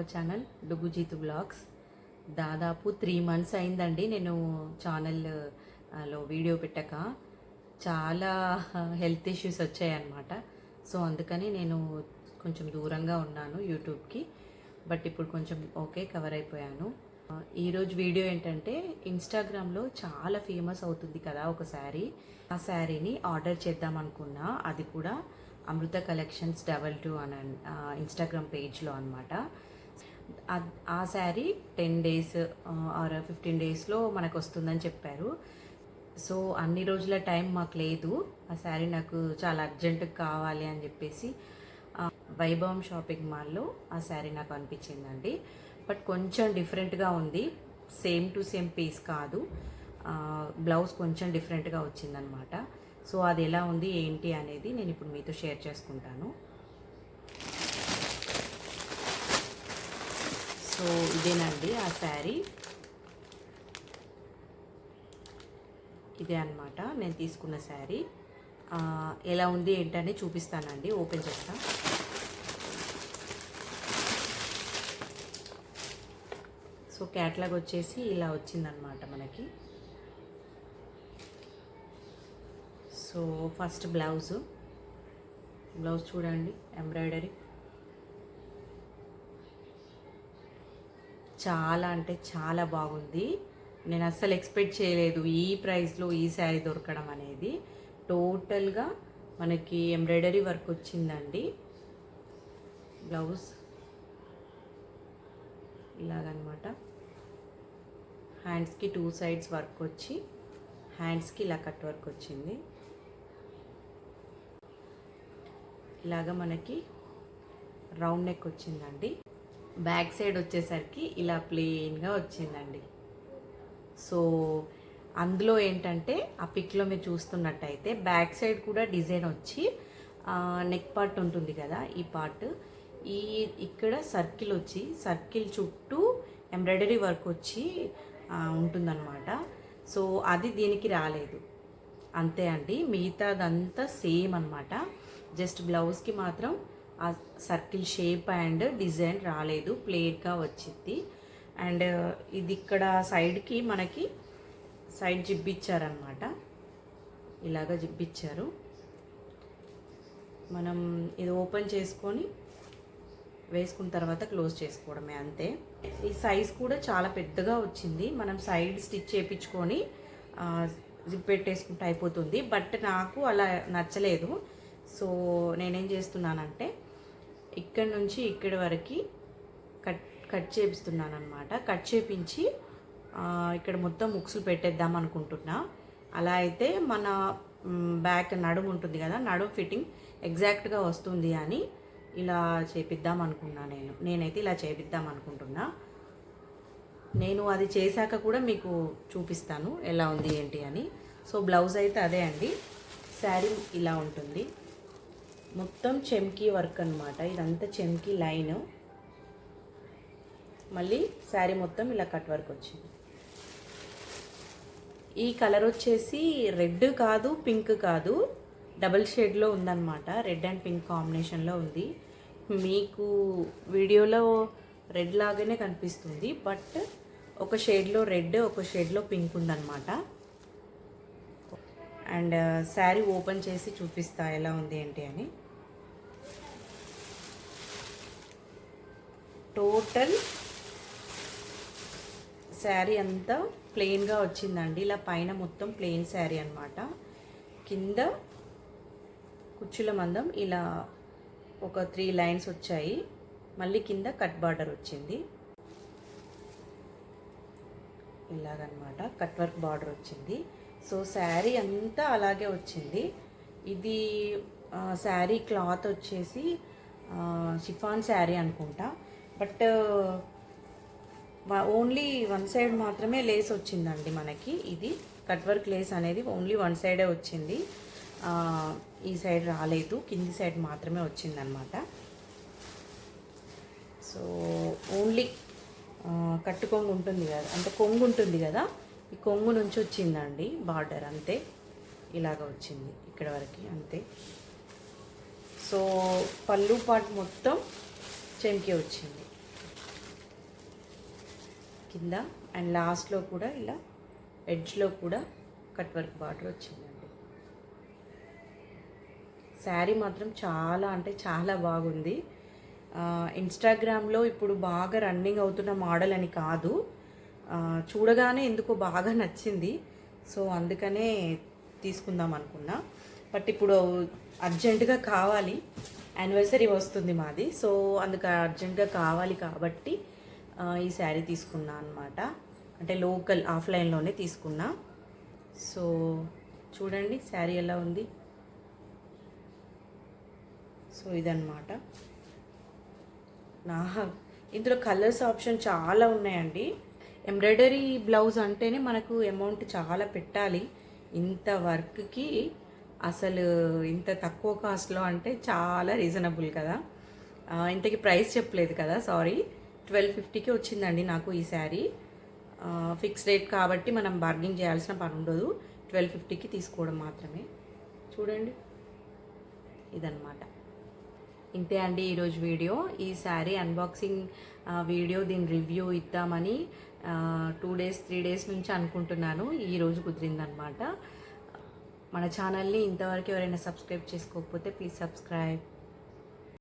Our channel డుగుజీతు blogs. దాదాపు 3 months అయిందండి నేను ఛానల్లో వీడియో పెట్టక. చాలా హెల్త్ ఇష్యూస్ వచ్చాయన్నమాట. సో అందుకని నేను కొంచెం దూరంగా ఉన్నాను యూట్యూబ్కి. బట్ ఇప్పుడు కొంచెం ఓకే, కవర్ అయిపోయాను. ఈరోజు వీడియో ఏంటంటే, ఇన్స్టాగ్రామ్లో చాలా ఫేమస్ అవుతుంది కదా ఒక శారీ. ఆ శారీని ఆర్డర్ చేద్దాం అనుకున్నా. అది కూడా అమృత కలెక్షన్స్ 22 అని ఇన్స్టాగ్రామ్ పేజ్లో అనమాట. ఆ శారీ 10 days ఆర్ 15 daysలో మనకు వస్తుందని చెప్పారు. సో అన్ని రోజుల టైం మాకు లేదు. ఆ శారీ నాకు చాలా అర్జెంటుగా కావాలి అని చెప్పేసి వైభవం షాపింగ్ మాల్లో ఆ శారీ నాకు అనిపించిందండి. బట్ కొంచెం డిఫరెంట్గా ఉంది. సేమ్ టు సేమ్ పీస్ కాదు, బ్లౌజ్ కొంచెం డిఫరెంట్గా వచ్చిందనమాట. సో అది ఎలా ఉంది ఏంటి అనేది నేను ఇప్పుడు మీతో షేర్ చేసుకుంటాను. సో ఇదేనండి ఆ శారీ. ఇదే అనమాట నేను తీసుకున్న శారీ. ఎలా ఉంది ఏంటని చూపిస్తానండి. ఓపెన్ చేస్తా. సో క్యాట్లాగ్ వచ్చేసి ఇలా వచ్చిందనమాట మనకి. సో ఫస్ట్ బ్లౌజ్ చూడండి, ఎంబ్రాయిడరీ చాలా అంటే చాలా బాగుంది. నేను అస్సలు ఎక్స్పెక్ట్ చేయలేదు ఈ ప్రైస్లో ఈ శారీ దొరకడం అనేది. టోటల్గా మనకి ఎంబ్రాయిడరీ వర్క్ వచ్చిందండి. బ్లౌజ్ ఇలాగనమాట. హ్యాండ్స్కి 2 sides వర్క్ వచ్చి హ్యాండ్స్కి ఇలా కట్ వర్క్ వచ్చింది. ఇలాగా మనకి రౌండ్ నెక్ వచ్చిందండి. బ్యాక్ సైడ్ వచ్చేసరికి ఇలా ప్లెయిన్గా వచ్చిందండి. సో అందులో ఏంటంటే, ఆ పిక్లో మీరు చూస్తున్నట్టయితే బ్యాక్ సైడ్ కూడా డిజైన్ వచ్చి నెక్ పార్ట్ ఉంటుంది కదా, ఈ పార్ట్ ఇక్కడ సర్కిల్ వచ్చి సర్కిల్ చుట్టూ ఎంబ్రాయిడరీ వర్క్ వచ్చి ఉంటుందన్నమాట. సో అది దీనికి రాలేదు, అంతే అండి. మిగతాదంతా సేమ్ అనమాట. జస్ట్ బ్లౌజ్కి మాత్రం ఆ సర్కిల్ షేప్ అండ్ డిజైన్ రాలేదు, ప్లేట్గా వచ్చింది. అండ్ ఇది ఇక్కడ సైడ్కి మనకి సైడ్ జిబ్బిచ్చారనమాట. ఇలాగ జిబ్బిచ్చారు. మనం ఇది ఓపెన్ చేసుకొని వేసుకున్న తర్వాత క్లోజ్ చేసుకోవడమే, అంతే. ఈ సైజ్ కూడా చాలా పెద్దగా వచ్చింది. మనం సైడ్ స్టిచ్ చేయించుకొని జిప్ పెట్టేసుకుంటే అయిపోతుంది. బట్ నాకు అలా నచ్చలేదు. సో నేనేం చేస్తున్నానంటే, ఇక్కడ నుంచి ఇక్కడి వరకు కట్ చేపిస్తున్నాను అనమాట. కట్ చేపించి ఇక్కడ మొత్తం ముక్సులు పెట్టేద్దాం అనుకుంటున్నా. అలా అయితే మన బ్యాక్ నడుము ఉంటుంది కదా, నడుము ఫిట్టింగ్ ఎగ్జాక్ట్గా వస్తుంది అని ఇలా చేపిద్దాం అనుకున్నా. నేనైతే ఇలా చేపిద్దాం అనుకుంటున్నా. నేను అది చేశాక కూడా మీకు చూపిస్తాను ఎలా ఉంది ఏంటి అని. సో బ్లౌజ్ అయితే అదే అండి. శారీ ఇలా ఉంటుంది. మొత్తం చెమ్కీ వర్క్ అనమాట. ఇదంతా చెమ్కీ లైన్. మళ్ళీ శారీ మొత్తం ఇలా కట్ వర్క్ వచ్చింది. ఈ కలర్ వచ్చేసి రెడ్ కాదు, పింక్ కాదు, డబల్ షేడ్లో ఉందన్నమాట. రెడ్ అండ్ పింక్ కాంబినేషన్లో ఉంది. మీకు వీడియోలో రెడ్ లాగానే కనిపిస్తుంది, బట్ ఒక షేడ్లో రెడ్, ఒక షేడ్లో పింక్ ఉందన్నమాట. అండ్ శారీ ఓపెన్ చేసి చూపిస్తా ఎలా ఉంది ఏంటి అని. టోటల్ శారీ అంతా ప్లెయిన్గా వచ్చిందండి. ఇలా పైన మొత్తం ప్లెయిన్ శారీ అనమాట. కింద కుచ్చుల మందం ఇలా ఒక 3 lines వచ్చాయి. మళ్ళీ కింద కట్ బార్డర్ వచ్చింది. ఇలాగనమాట కట్ వర్క్ బార్డర్ వచ్చింది. సో శారీ అంతా అలాగే వచ్చింది. ఇది శారీ క్లాత్ వచ్చేసి షిఫాన్ శారీ అనుకుంటా. బట్ ఓన్లీ 1 side మాత్రమే లేస్ వచ్చిందండి మనకి. ఇది కట్ వర్క్ లేస్ అనేది ఓన్లీ 1 side వచ్చింది. ఈ సైడ్ రాలేదు, కింది సైడ్ మాత్రమే వచ్చిందనమాట. సో ఓన్లీ కట్టు కొంగు ఉంటుంది కదా, అంటే కొంగు ఉంటుంది కదా, ఈ కొంగు నుంచి వచ్చిందండి బార్డర్, అంతే. ఇలాగ వచ్చింది ఇక్కడ వరకు, అంతే. సో పళ్ళు పాటు మొత్తం చెంకి వచ్చింది. కింద అండ్ లాస్ట్లో కూడా ఇలా ఎడ్జ్లో కూడా కట్ వర్క్ బార్డర్ వచ్చిందండి. శారీ మాత్రం చాలా అంటే చాలా బాగుంది. ఇన్స్టాగ్రామ్లో ఇప్పుడు బాగా రన్నింగ్ అవుతున్న మోడల్ అని కాదు, చూడగానే ఎందుకో బాగా నచ్చింది. సో అందుకనే తీసుకుందాం అనుకున్నా. బట్ ఇప్పుడు అర్జెంటుగా కావాలి, యానివర్సరీ వస్తుంది మాది. సో అందుకు అర్జెంటుగా కావాలి కాబట్టి ఈ శారీ తీసుకున్నా అనమాట. అంటే లోకల్ ఆఫ్లైన్లోనే తీసుకున్నా. సో చూడండి శారీ ఎలా ఉంది. సో ఇదన్నమాట. ఇందులో కలర్స్ ఆప్షన్ చాలా ఉన్నాయండి. ఎంబ్రాయిడరీ బ్లౌజ్ అంటేనే మనకు అమౌంట్ చాలా పెట్టాలి. ఇంత వర్క్కి అసలు ఇంత తక్కువ కాస్ట్లో అంటే చాలా రీజనబుల్ కదా. ఇంతకీ ప్రైస్ చెప్పలేదు కదా, సారీ. 1250కి వచ్చిందండి నాకు ఈ శారీ. ఫిక్స్ రేట్ కాబట్టి మనం బార్గెనింగ్ చేయాల్సిన పని ఉండదు. 1250కి తీసుకోవడం మాత్రమే. చూడండి ఇదన్నమాట. ఇంతే అండి ఈరోజు వీడియో. ఈ శారీ అన్బాక్సింగ్ వీడియో, దీని రివ్యూ ఇద్దామని 2 డేస్ 3 డేస్ నుంచి అనుకుంటున్నాను. ఈరోజు కుదిరిందనమాట. మన ఛానల్ని ఇంతవరకు ఎవరైనా సబ్స్క్రైబ్ చేసుకోకపోతే ప్లీజ్ సబ్స్క్రైబ్.